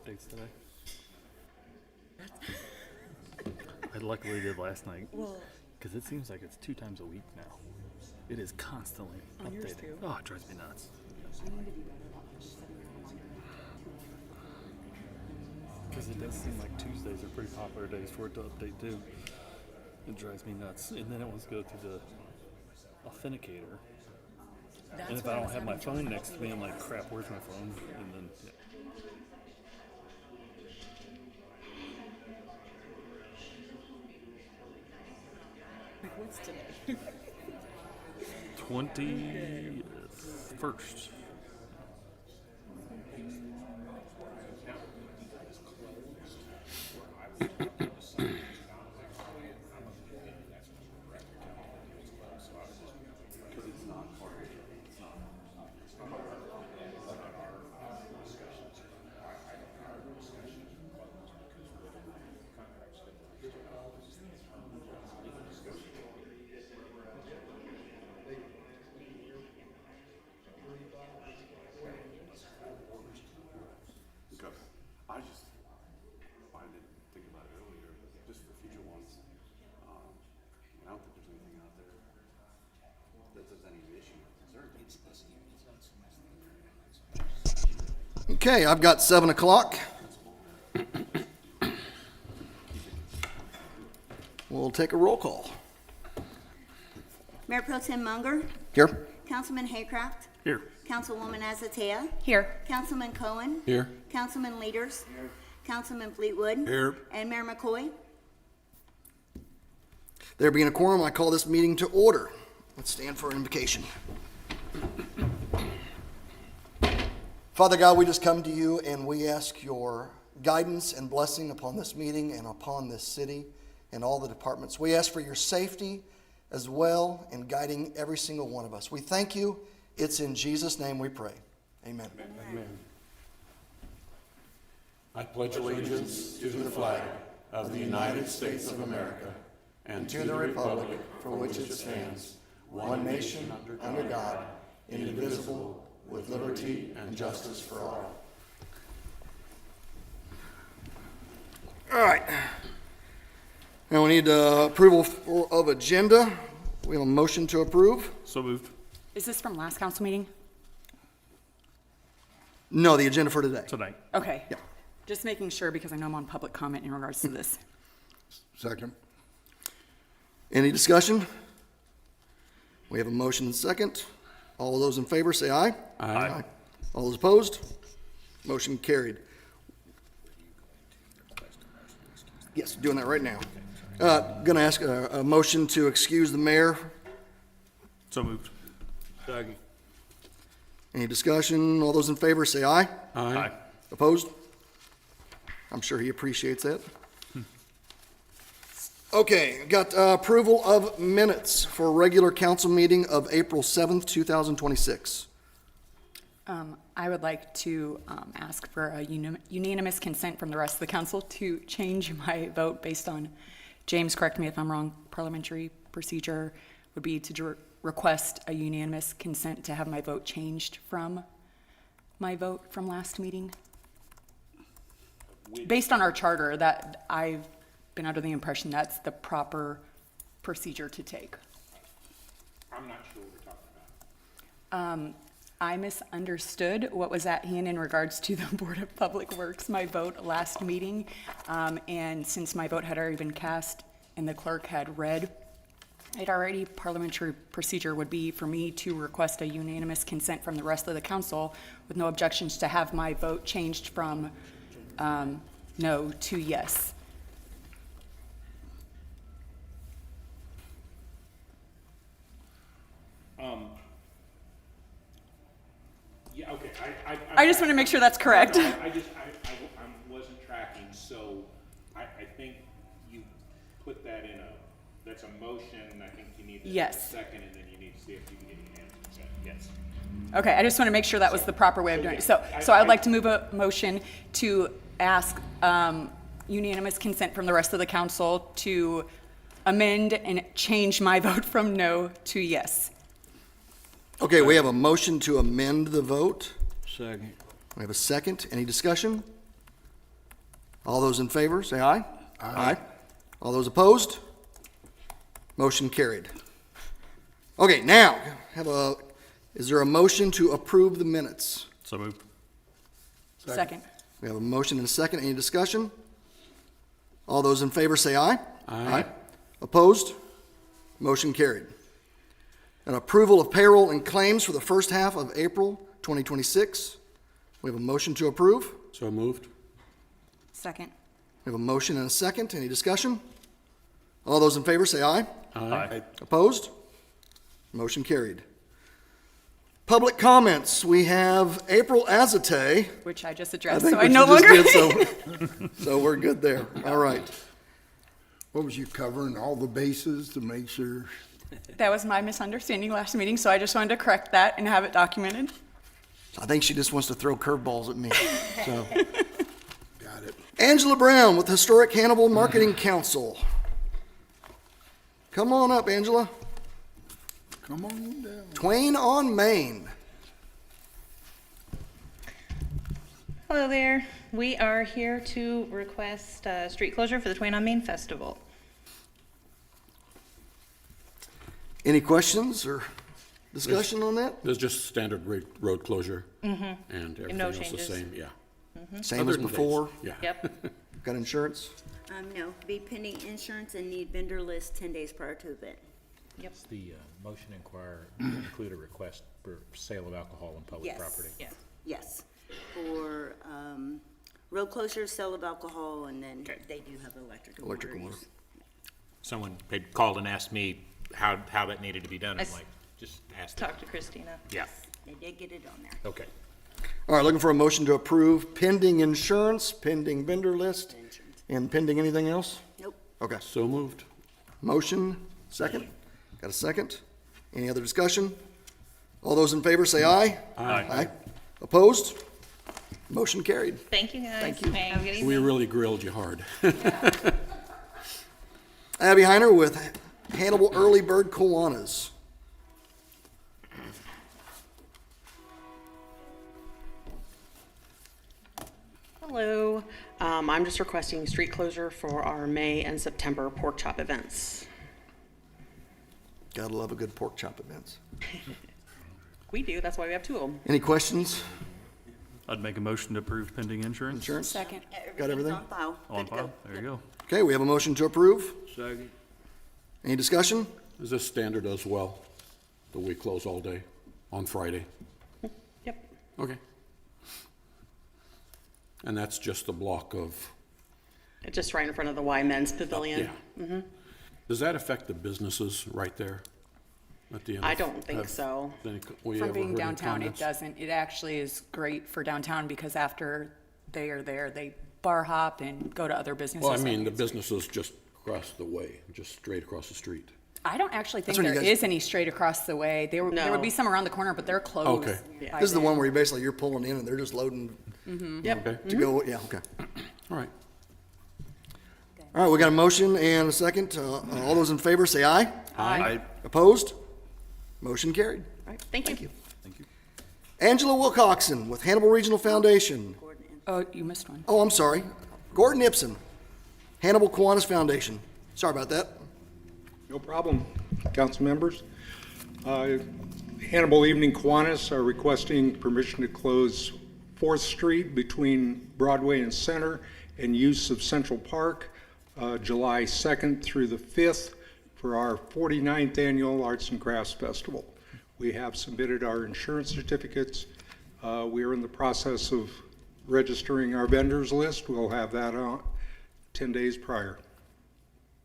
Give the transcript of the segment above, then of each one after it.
updates today. I luckily did last night. Well, because it seems like it's 2 times a week now. It is constantly on yours updating. too? Oh, it drives me nuts. I need to be better about just setting my reminder. Because it does seem like Tuesdays are pretty popular days for it to update too. It drives me nuts. And then it wants to go to the authenticator. That's And if what I don't was have my having phone trouble next to me, I'm like, crap, where's my phone? And then, yeah. Like, what's today? 21st. I just find it, thinking about it earlier, just for future ones, I don't think there's anything out there that there's any issue or concern. Okay, I've got 7 o'clock. We'll take a roll call. Mayor Pro Tem Munger, Here. Councilman Haycraft, Here. Councilwoman Azatea, Here. Councilman Cohen, Here. Councilman Leaders, Councilman Fleetwood, Here. and Mayor McCoy. There being a quorum, I call this meeting to order. Let's stand for invocation. Father God, we just come to you and we ask your guidance and blessing upon this meeting and upon this city and all the departments. We ask for your safety as well in guiding every single one of us. We thank you. It's in Jesus' name we pray. Amen. Amen. I pledge allegiance to the flag of the United States of America and To the republic for which it stands, one nation, under God, indivisible, with liberty and justice for all. All right. Now we need approval of agenda. We have a motion to approve. So moved. Is this from last council meeting? No, the agenda for today. Tonight. Okay. Yeah. Just making sure because I know I'm on public comment in regards to this. Second. Any discussion? We have a motion and second. All of those in favor say aye. Aye. All those opposed? Motion carried. Yes, doing that right now. Going to ask a motion to excuse the mayor. So moved. Second. Any discussion? All those in favor say aye. Aye. Opposed? I'm sure he appreciates that. Okay, got approval of minutes for regular council meeting of April 7th, 2026. I would like to ask for a unanimous consent from the rest of the council to change my vote based on, James, correct me if I'm wrong, parliamentary procedure would be to request a unanimous consent to have my vote changed from my vote from last meeting. Based on our charter, that I've been under the impression that's the proper procedure to take. I'm not sure what we're talking about. I misunderstood what was at hand in regards to the Board of Public Works, my vote last meeting. And since my vote had already been cast and the clerk had read it already, parliamentary procedure would be for me to request a unanimous consent from the rest of the council with no objections to have my vote changed from no to yes. Yeah, okay, I just want to make sure that's correct. I wasn't tracking, so I think you put that in that's a motion, I think you need Yes. a second, and then you need to see if you can get unanimous consent, yes. Okay, I just want to make sure that was the proper way of doing it. So I'd like to move a motion to ask unanimous consent from the rest of the council to amend and change my vote from no to yes. Okay, we have a motion to amend the vote. Second. We have a second. Any discussion? All those in favor, say aye. Aye. All those opposed? Motion carried. Okay, now, is there a motion to approve the minutes? So moved. Second. We have a motion and a second. Any discussion? All those in favor say aye. Aye. Opposed? Motion carried. An approval of payroll and claims for the first half of April 2026. We have a motion to approve. So moved. Second. We have a motion and a second. Any discussion? All those in favor say aye. Aye. Opposed? Motion carried. Public comments. We have April Azate. Which I just I addressed, think so I what no you just longer. did, so we're good there. All right. What was you covering, all the bases to make sure? That was my misunderstanding last meeting, so I just wanted to correct that and have it documented. I think she just wants to throw curveballs at me. So, Got it. Angela Brown with Historic Hannibal Marketing Council. Come on up, Angela. Come on down. Twain on Main. Hello there. We are here to request street closure for the Twain on Main Festival. Any questions or discussion on that? There's just standard road closure. And everything no else the changes. same, yeah. Same Other as than dates, before? Yeah. Yep. Got insurance? No, be pending insurance and need vendor list 10 days prior to event. Yep. The motion include a request for sale of alcohol on public Yes. property. Yeah. Yes, for road closures, sale of alcohol, and then Okay. they do have electrical Electrical water water. use. Someone had called and asked me how that needed to be done. I'm I like, just ask them. Talk to Christina. Yeah, They did get it on there. okay. All right, looking for a motion to approve pending insurance, pending vendor list, and pending anything else? Nope. Okay. So moved. Motion, second. Got a second? Any other discussion? All those in favor say aye. Aye. Opposed? Motion carried. Thank you, guys. Thank you. Have a good evening. We really grilled you hard. Abby Heiner with Hannibal Early Bird Kiwanis. Hello, I'm just requesting street closure for our May and September pork chop events. Gotta love a good pork chop events. We do, that's why we have two of them. Any questions? I'd make a motion to approve pending insurance. Insurance? Second. Got everything? Everything's on file. On Good to go. file. There you go. Okay, we have a motion to approve. Second. Any discussion? Is this standard as well, that we close all day on Friday? Yep, Okay. And that's just the block of, it's just right in front of the Y Men's Pavilion. yeah. Does that affect the businesses right there at the end? I of- don't think have so. we From ever being heard any downtown, it comments? doesn't. It actually is great for downtown because after they are there, they bar hop and go to other businesses. Well, I mean, the businesses just across the way, just straight across the street. I don't actually think when you there guys- is any straight across the way. There would No. be some around the corner, but they're closed. Okay. Yeah. This is the one where you basically, you're pulling in and they're just loading Yep, Okay, to go, yeah, okay. all right. All right, we got a motion and a second. All those in favor say aye. Aye. Opposed? Motion carried. all right, thank you. Angela Wilcoxon with Hannibal Regional Foundation. Oh, you missed one. Oh, I'm sorry. Gordon Ibsen, Hannibal Kiwanis Foundation. Sorry about that. No problem, council members. Hannibal Evening Kiwanis are requesting permission to close 4th Street between Broadway and Center and use of Central Park, July 2nd through the 5th for our 49th Annual Arts and Crafts Festival. We have submitted our insurance certificates. We are in the process of registering our vendors list. We'll have that on 10 days prior.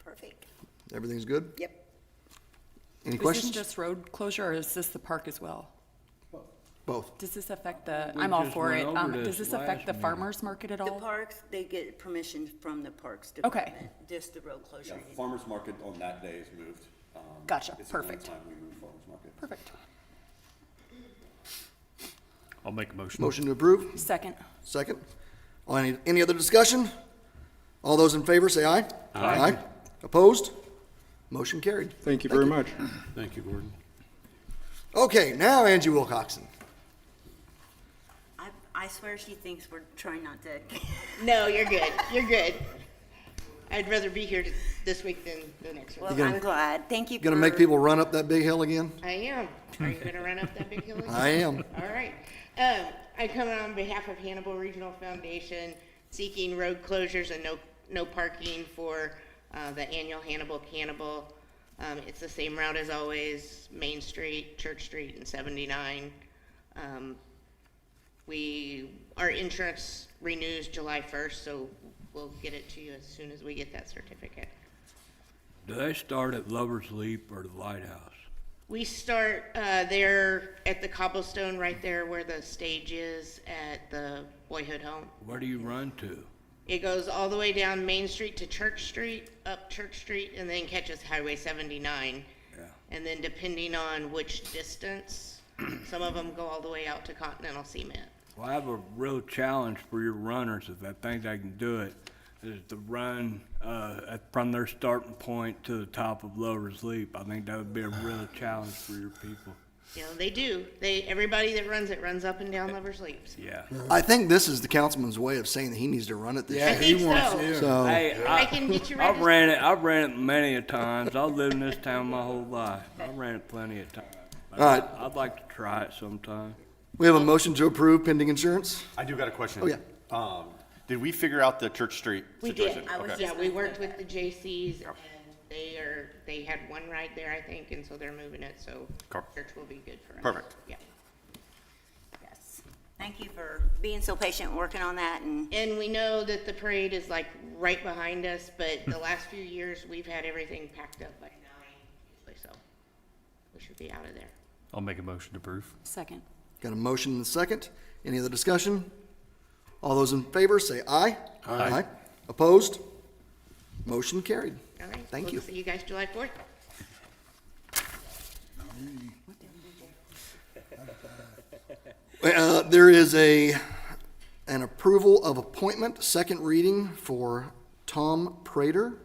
Perfect. Everything's good? Yep. Any Is questions? this just road closure or is this the park as well? Both. Does this affect the, I'm all just for it. went over Does this this affect last the meeting. farmer's market at The all? parks, they get permission from the Parks Okay. Department. Just the road closure. Yeah, farmer's market on that day is moved. Gotcha, It's the only perfect. time we move farmer's market. Perfect. I'll make a motion. Motion to approve? Second. Second. Any other discussion? All those in favor say aye. Aye. Opposed? Motion carried. Thank you very much. Thank you, Okay, Gordon. now Angie Wilcoxon. I swear she thinks we're trying not to. No, you're good. You're good. I'd rather be here this week than the next one. Well, I'm glad. Thank you. Gonna make people run up that big hill again? I am. Are you gonna run up that big hill again? I am. All right. I come on behalf of Hannibal Regional Foundation, seeking road closures and no parking for the annual Hannibal Cannibal. It's the same route as always, Main Street, Church Street, and 79. Our insurance renews July 1st, so we'll get it to you as soon as we get that certificate. Do they start at Lover's Leap or the Lighthouse? We start there at the cobblestone right there where the stage is at the Boyhood Home. Where do you run to? It goes all the way down Main Street to Church Street, up Church Street, and then catches Highway 79. Yeah. And then depending on which distance, some of them go all the way out to Continental Cement. Well, I have a real challenge for your runners, if I think they can do it, is to run from their starting point to the top of Lover's Leap. I think that would be a real challenge for your people. You know, they do. Everybody that runs it runs up and down Lover's Leaps. Yeah. I think this is the councilman's way of saying that he needs to run it this year. I think so. So, Hey, I can get you I've registered. I've ran it many a times. I've lived in this town my whole life. I ran it plenty of times. all right, I'd like to try it sometime. we have a motion to approve pending insurance. I do got a question. Oh, yeah. Did we figure out the Church Street We situation? did. Okay. Yeah, we worked with the J.C.'s, and they had one ride there, I think, and so they're moving it, so Cool. church will be good for us. Perfect. Yeah. Yes. Thank you for being so patient and working on that. And we know that the parade is like right behind us, but the last few years, we've had everything packed up by 9, usually, so we should be out of there. I'll make a motion to approve. Second. Got a motion and a second. Any other discussion? All those in favor say aye. Aye. Opposed? Motion carried. All right. Thank we'll you. See you guys July 4th. There is an approval of appointment, second reading for Tom Prater.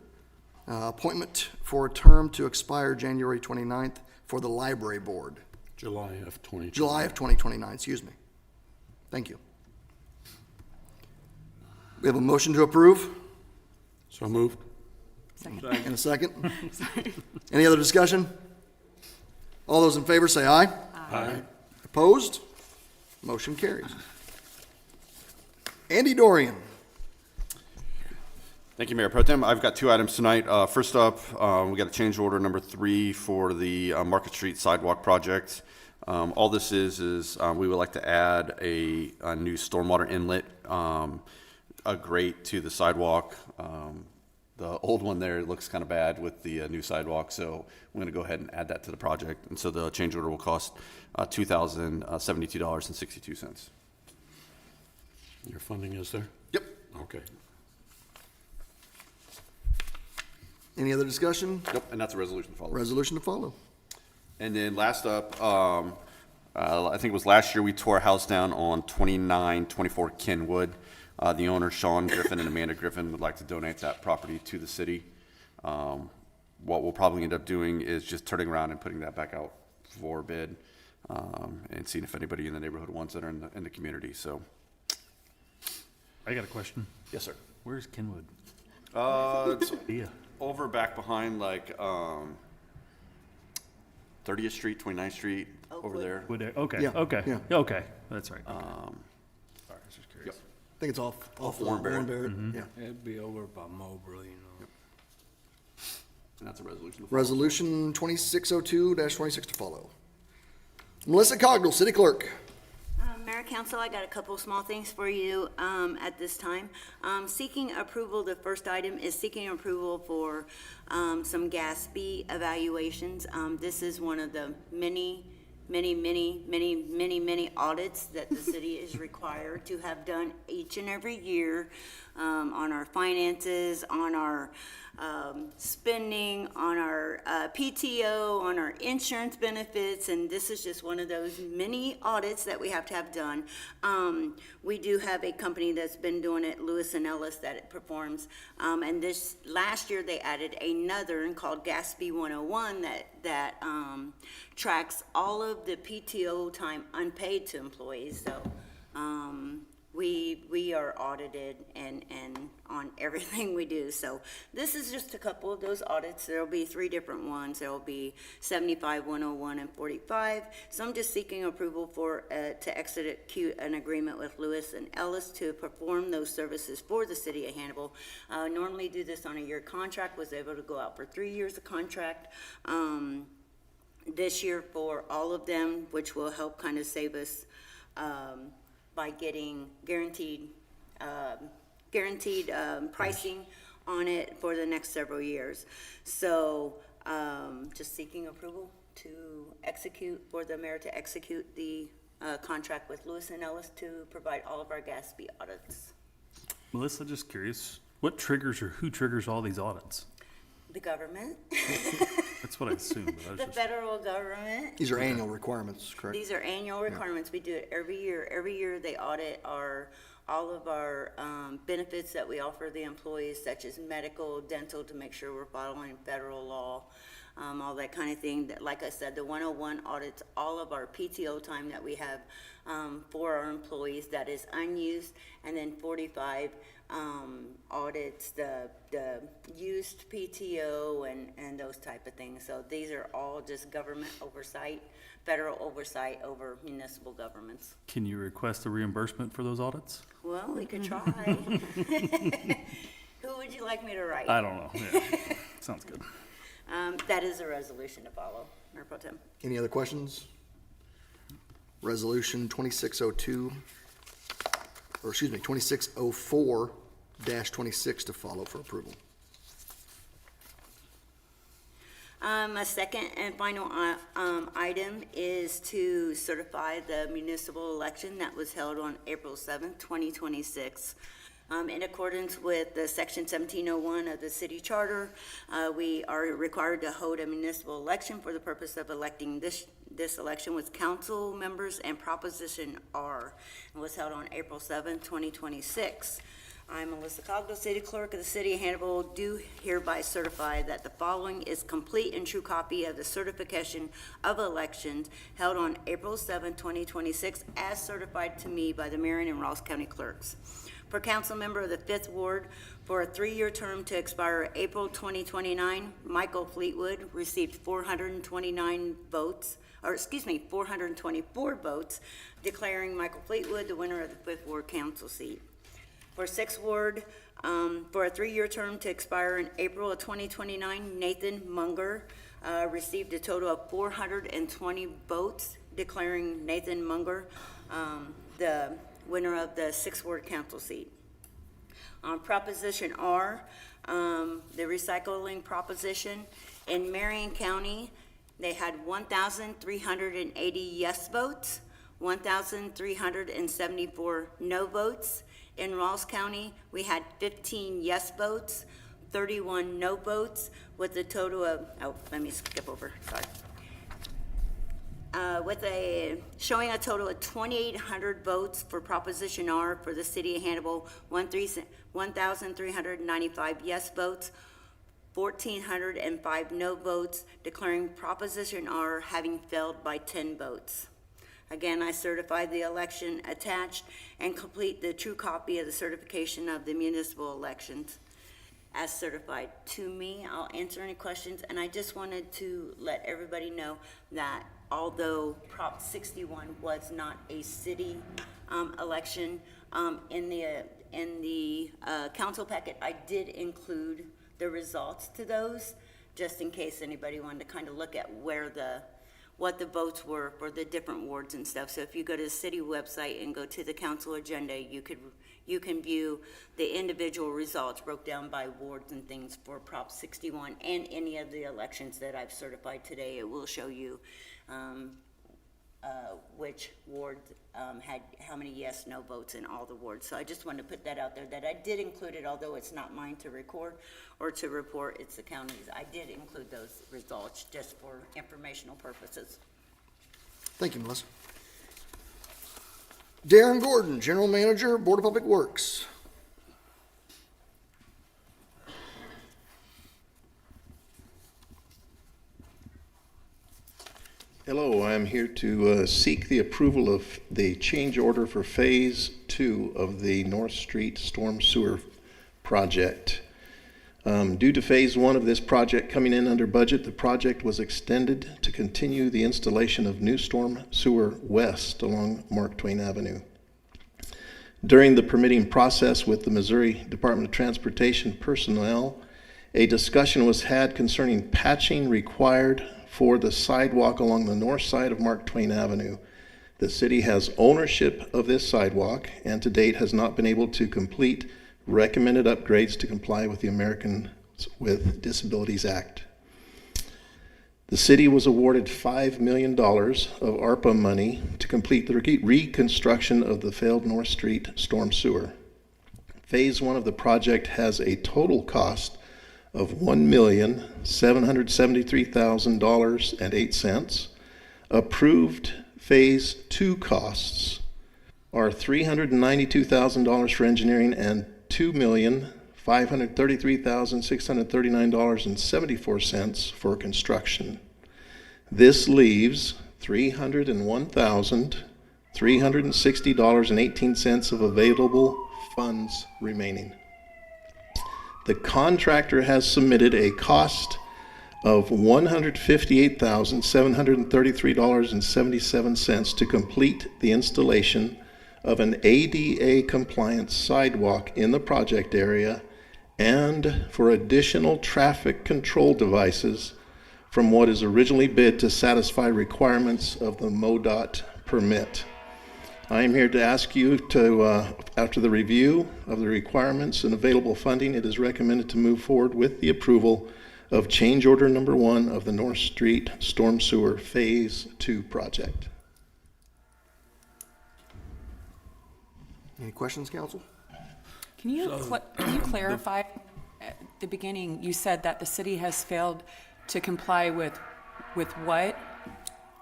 Appointment for a term to expire January 29th for the library board. July of 2020. July of 2029, excuse me. Thank you. We have a motion to approve So moved. Second. and a second. Any other discussion? All those in favor say aye. Aye. Opposed? Motion carries. Andy Dorian. Thank you, Mayor Pro Tem. I've got 2 items tonight. First up, we got a change order number 3 for the Market Street sidewalk project. All this is we would like to add a new stormwater inlet, a grate to the sidewalk. The old one there looks kind of bad with the new sidewalk, so we're going to go ahead and add that to the project. And so the change order will cost $2,072.62. Your funding is there? Yep. Okay. Any other discussion? Yep, and that's a resolution to follow. Resolution to follow. And then last up, I think it was last year, we tore a house down on 2924 Kenwood. The owners, Sean Griffin and Amanda Griffin, would like to donate that property to the city. What we'll probably end up doing is just turning around and putting that back out for bid, and seeing if anybody in the neighborhood wants it or in the community, so. I got a question. Yes, sir. Where's Kenwood? It's Yeah. over back behind like 30th Street, 29th Street, over there. Would there? Okay. Yeah, Okay. yeah. Okay. That's right. Okay. Sorry, I was just curious. I think it's off Warren Barrett. Yeah. It'd be over by Moberly, you know. And that's a resolution to follow. Resolution 2602-26 to follow. Melissa Cogdill, City Clerk. Mayor, Council, I got a couple small things for you at this time. Seeking approval, the first item is seeking approval for some GASB evaluations. This is one of the many audits that the city is required to have done each and every year on our finances, on our spending, on our PTO, on our insurance benefits, and this is just one of those many audits that we have to have done. We do have a company that's been doing it, Lewis and Ellis, that it performs, and this last year they added another called GASB 101 that tracks all of the PTO time unpaid to employees. So We are audited and on everything we do. So this is just a couple of those audits. There'll be 3 different ones. There'll be 75, 101, and 45. So I'm just seeking approval to execute an agreement with Lewis and Ellis to perform those services for the city of Hannibal. Normally do this on a year contract, was able to go out for 3 years of contract. This year for all of them, which will help kind of save us by getting guaranteed pricing on it for the next several years. So just seeking approval to for the mayor to execute the contract with Lewis and Ellis to provide all of our gas fee audits. Melissa, just curious, what triggers or who triggers all these audits? The government, That's what I assumed. But I was the just, federal government. These are annual requirements, correct? These are annual requirements. We do it every year. Every year they audit all of our benefits that we offer the employees, such as medical, dental, to make sure we're following federal law, all that kind of thing. Like I said, the 101 audits all of our PTO time that we have for our employees that is unused, and then 45 audits the used PTO and those type of things. So these are all just government oversight, federal oversight over municipal governments. can you request a reimbursement for those audits? Well, we could try. Who would you like me to write? I don't know. Yeah. Sounds good. That is a resolution to follow, Mayor Pro Tem. Any other questions? Resolution 2602, or excuse me, 2604-26 to follow for approval. A second and final item is to certify the municipal election that was held on April 7th, 2026. In accordance with the Section 1701 of the city charter, we are required to hold a municipal election for the purpose of electing this election with council members, and Proposition R was held on April 7th, 2026. I, Melissa Cogdell, City Clerk of the City of Hannibal, do hereby certify that the following is complete and true copy of the certification of elections held on April 7, 2026, as certified to me by the Marion and Ross County Clerks. For council member of the 5th Ward, for a 3-year term to expire April 2029, Michael Fleetwood received 424 votes, declaring Michael Fleetwood the winner of the 5th Ward Council seat. For 6th Ward, for a 3-year term to expire in April of 2029, Nathan Munger received a total of 420 votes, declaring Nathan Munger the winner of the 6th Ward Council seat. On Proposition R, the recycling proposition, in Marion County, they had 1,380 yes votes, 1,374 no votes. In Ross County, we had 15 yes votes, 31 no votes, with a total of, let me skip over, sorry. Showing a total of 2,800 votes for Proposition R for the city of Hannibal, 1,395 yes votes, 1,405 no votes, declaring Proposition R having failed by 10 votes. Again, I certify the election attached and complete the true copy of the certification of the municipal elections as certified to me. I'll answer any questions, and I just wanted to let everybody know that although Prop 61 was not a city election, in the council packet, I did include the results to those, just in case anybody wanted to kind of look at what the votes were for the different wards and stuff. So if you go to the city website and go to the council agenda, you can view the individual results broke down by wards and things for Prop 61 and any of the elections that I've certified today. It will show you which ward had how many yes, no votes in all the wards. So I just wanted to put that out there, that I did include it, although it's not mine to record or to report, it's the county's. I did include those results just for informational purposes. Thank you, Melissa. Darren Gordon, General Manager, Board of Public Works. Hello, I'm here to seek the approval of the change order for Phase 2 of the North Street Storm Sewer Project. Due to Phase 1 of this project coming in under budget, the project was extended to continue the installation of new storm sewer west along Mark Twain Avenue. During the permitting process with the Missouri Department of Transportation personnel, a discussion was had concerning patching required for the sidewalk along the north side of Mark Twain Avenue. The city has ownership of this sidewalk and to date has not been able to complete recommended upgrades to comply with the Americans with Disabilities Act. The city was awarded $5 million of ARPA money to complete the reconstruction of the failed North Street storm sewer. Phase 1 of the project has a total cost of $1,773,000.08. Approved Phase 2 costs are $392,000 for engineering and $2,533,639.74 for construction. This leaves $301,360.18 of available funds remaining. The contractor has submitted a cost of $158,733.77 to complete the installation of an ADA compliant sidewalk in the project area and for additional traffic control devices from what is originally bid to satisfy requirements of the MoDOT permit. I am here to ask you to, after the review of the requirements and available funding, it is recommended to move forward with the approval of change order number 1 of the North Street Storm Sewer Phase 2 project. Any questions, council? Can you clarify, at the beginning, you said that the city has failed to comply with what?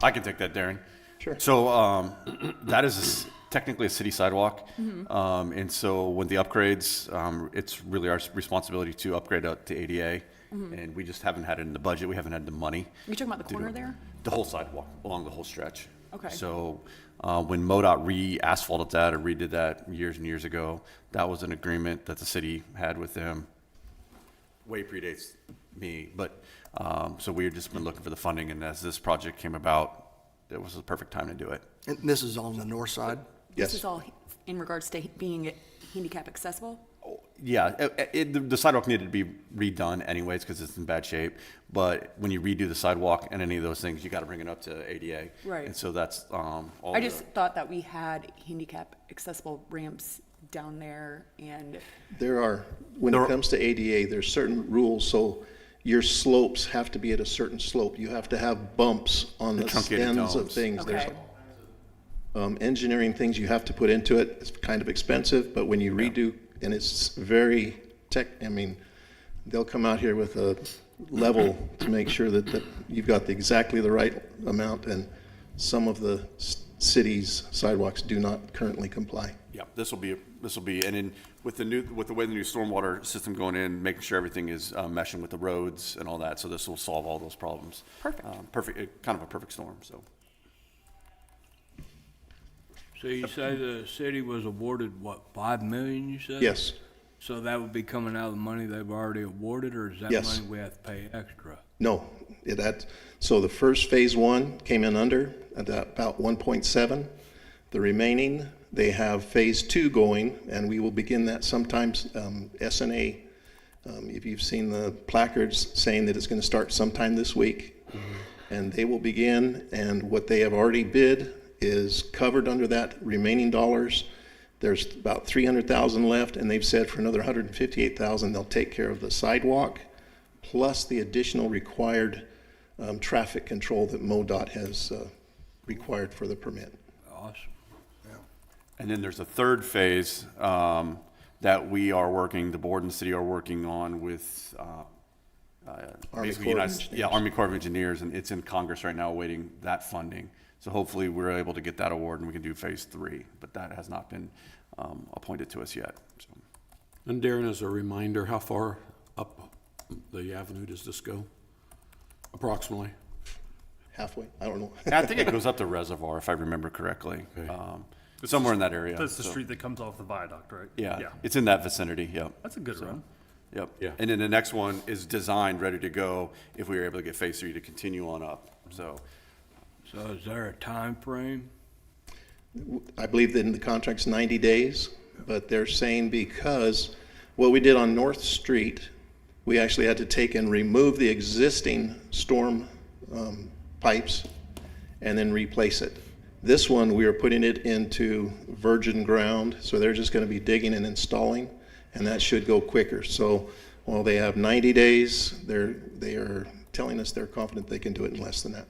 I can take that, Darren. Sure. So that is technically a city sidewalk. And so when the upgrades, it's really our responsibility to upgrade up to ADA. And we just haven't had it in the budget. We haven't had the money. You're talking about the corner there? The whole sidewalk, along the whole stretch. Okay. So when MoDOT re-asphalted that or redid that years and years ago, that was an agreement that the city had with them. Way predates me, but so we've just been looking for the funding, and as this project came about, it was the perfect time to do it. And this is on the north side? Yes. This is all in regards to being handicap accessible? Yeah, the sidewalk needed to be redone anyways because it's in bad shape. But when you redo the sidewalk and any of those things, you got to bring it up to ADA. Right. And so that's all. I just thought that we had handicap accessible ramps down there, and There are, when it comes to ADA, there's certain rules. So your slopes have to be at a certain slope. You have to have bumps on the truncated stems of domes. things. Okay. There's engineering things you have to put into it. It's kind of expensive, but when you redo, and it's very I mean, they'll come out here with a level to make sure that you've got exactly the right amount, and some of the city's sidewalks do not currently comply. Yeah, this will be, and then with the way the new stormwater system going in, making sure everything is meshing with the roads and all that. So this will solve all those problems. Perfect. Kind of a perfect storm. So. So you say the city was awarded, what, $5 million, you said? Yes. So that would be coming out of the money they've already awarded, or is that Yes. money we have to pay extra? No, so the first Phase 1 came in under at about 1.7. The remaining, they have Phase 2 going, and we will begin that sometimes, SNA. If you've seen the placards saying that it's going to start sometime this week. And they will begin, and what they have already bid is covered under that remaining dollars. There's about $300,000 left, and they've said for another $158,000 they'll take care of the sidewalk, plus the additional required traffic control that MoDOT has required for the permit. Awesome. And then there's a third phase that we are working, the board and the city are working on with Army Corps of Engineers. Yeah, Army Corps of Engineers, and it's in Congress right now awaiting that funding. So hopefully we're able to get that award and we can do Phase 3, but that has not been appointed to us yet. So. And Darren, as a reminder, how far up the avenue does this go? Approximately? halfway, I don't know. I think it goes up the reservoir, if I remember correctly. Somewhere in that area. That's the so. street that comes off the viaduct, right? Yeah, it's in that vicinity, yep. That's a good run. Yep. Yeah. And then the next one is designed, ready to go, if we were able to get phase 3 to continue on up, so. So is there a time frame? I believe that in the contract's 90 days, but they're saying because what we did on North Street, we actually had to take and remove the existing storm pipes and then replace it. This one, we are putting it into virgin ground, so they're just going to be digging and installing, and that should go quicker. So while they have 90 days, they are telling us they're confident they can do it in less than that.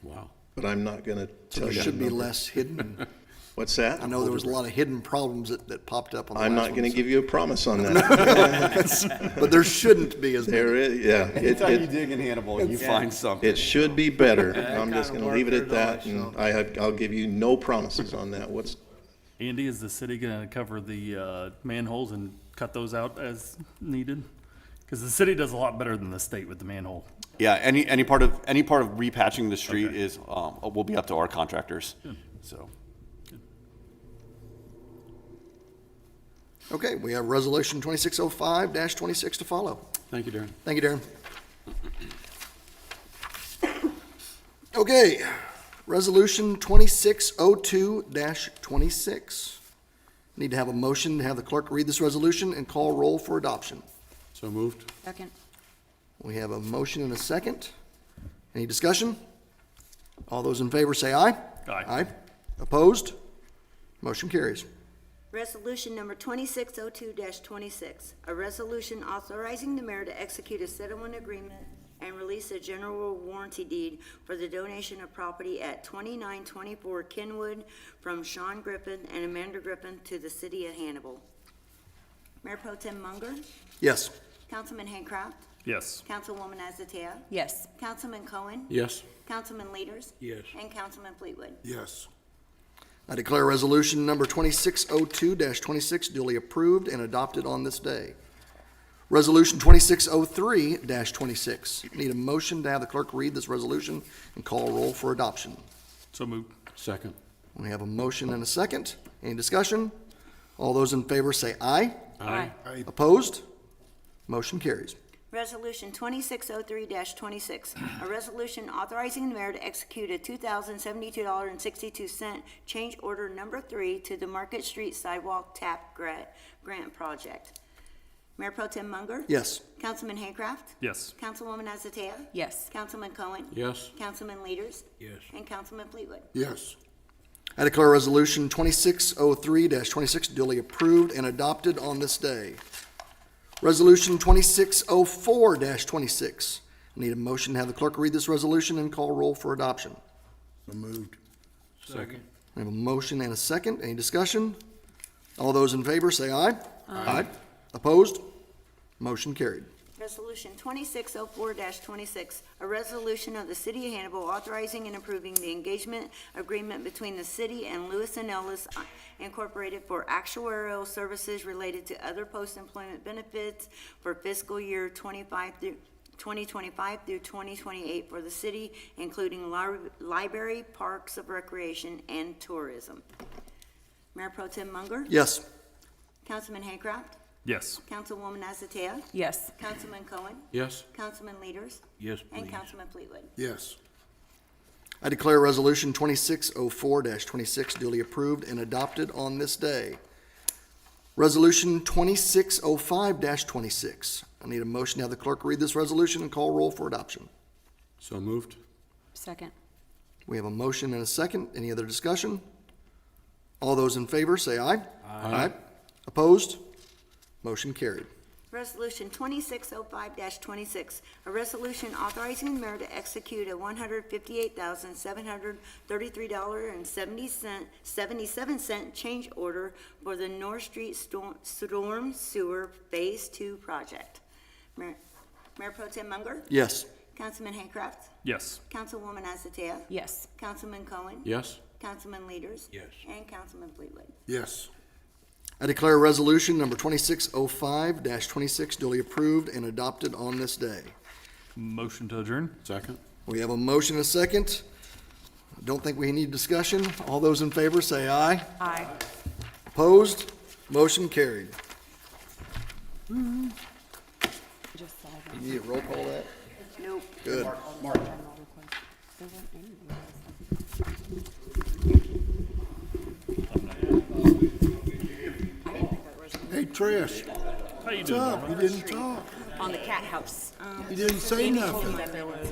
Wow. But I'm not going to So tell there you. should be less hidden. What's that? I know there was a lot of hidden problems that popped up on the I'm last not going to one, give you a promise on that. but there shouldn't be as many. There is, yeah. Anytime you dig in Hannibal, you find something. It should be better. Yeah, I'm just kinda going to leave it at worked that, it and I'll give you no promises on that. Andy, is the city gonna cover the manholes and cut those out as needed? Because the city does a lot better than the state with the manhole. Yeah, any part of repatching the street Okay. is, will be up to our contractors, so. Okay, we have Resolution 2605-26 to follow. Thank you, Darren. Thank you, Darren. Okay, Resolution 2602-26. Need to have a motion to have the clerk read this resolution and call roll for adoption. So moved? Second. We have a motion and a second. Any discussion? All those in favor say aye. Aye. Aye. Opposed? Motion carries. Resolution number 2602-26, a resolution authorizing the mayor to execute a settlement agreement and release a general warranty deed for the donation of property at 2924 Kenwood from Sean Griffin and Amanda Griffin to the city of Hannibal. Mayor Pro Tem Munger, Yes. Councilman Hancraft, Yes. Councilwoman Azatea, Yes. Councilman Cohen, Yes. Councilman Leaders, Yes. and Councilman Fleetwood. Yes. I declare resolution number 2602-26 duly approved and adopted on this day. Resolution 2603-26. Need a motion to have the clerk read this resolution and call roll for adoption. So moved. Second? We have a motion and a second. Any discussion? All those in favor say aye. Aye. Opposed? Motion carries. Resolution 2603-26, a resolution authorizing the mayor to execute a $2,072.62 change order number 3 to the Market Street Sidewalk Tap Grant Project. Mayor Pro Tem Munger? Yes. Councilman Hancraft? Yes. Councilwoman Azatea? Yes. Councilman Cohen? Yes. Councilman Leaders? Yes. And Councilman Fleetwood. Yes. I declare resolution 2603-26 duly approved and adopted on this day. Resolution 2604-26. Need a motion to have the clerk read this resolution and call roll for adoption. So moved. Second. We have a motion and a second. Any discussion? All those in favor say aye. Aye. Opposed? Motion carried. Resolution 2604-26, a resolution of the City of Hannibal authorizing and approving the engagement agreement between the city and Lewis and Ellis Incorporated for actuarial services related to other post-employment benefits for fiscal year 2025 through 2028 for the city, including library, parks of recreation, and tourism. Mayor Pro Tem Munger? Yes. Councilman Hancraft? Yes. Councilwoman Azatea? Yes. Councilman Cohen? Yes. Councilman Leaders? Yes, And please. Councilman Fleetwood. Yes. I declare resolution 2604-26 duly approved and adopted on this day. Resolution 2605-26. I need a motion to have the clerk read this resolution and call roll for adoption. So moved? Second. We have a motion and a second. Any other discussion? All those in favor say aye. Aye. Opposed? Motion carried. Resolution 2605-26, a resolution authorizing the mayor to execute a $158,733.77 change order for the North Street Storm Sewer Phase 2 project. Mayor Pro Tem Munger? Yes. Councilman Hancraft? Yes. Councilwoman Azatea? Yes. Councilman Cohen? Yes. Councilman Leaders? Yes. And Councilman Fleetwood. Yes. I declare resolution number 2605-26 duly approved and adopted on this day. Motion to adjourn? Second? We have a motion and a second. Don't think we need discussion. All those in favor say aye. Aye. Opposed? Motion carried. Just saw that. You need a roll call that? Nope. Good. There weren't any. Hey, Trish. How you What's doing, up? Norma? You didn't talk. On the cat house. You didn't say nothing. That there was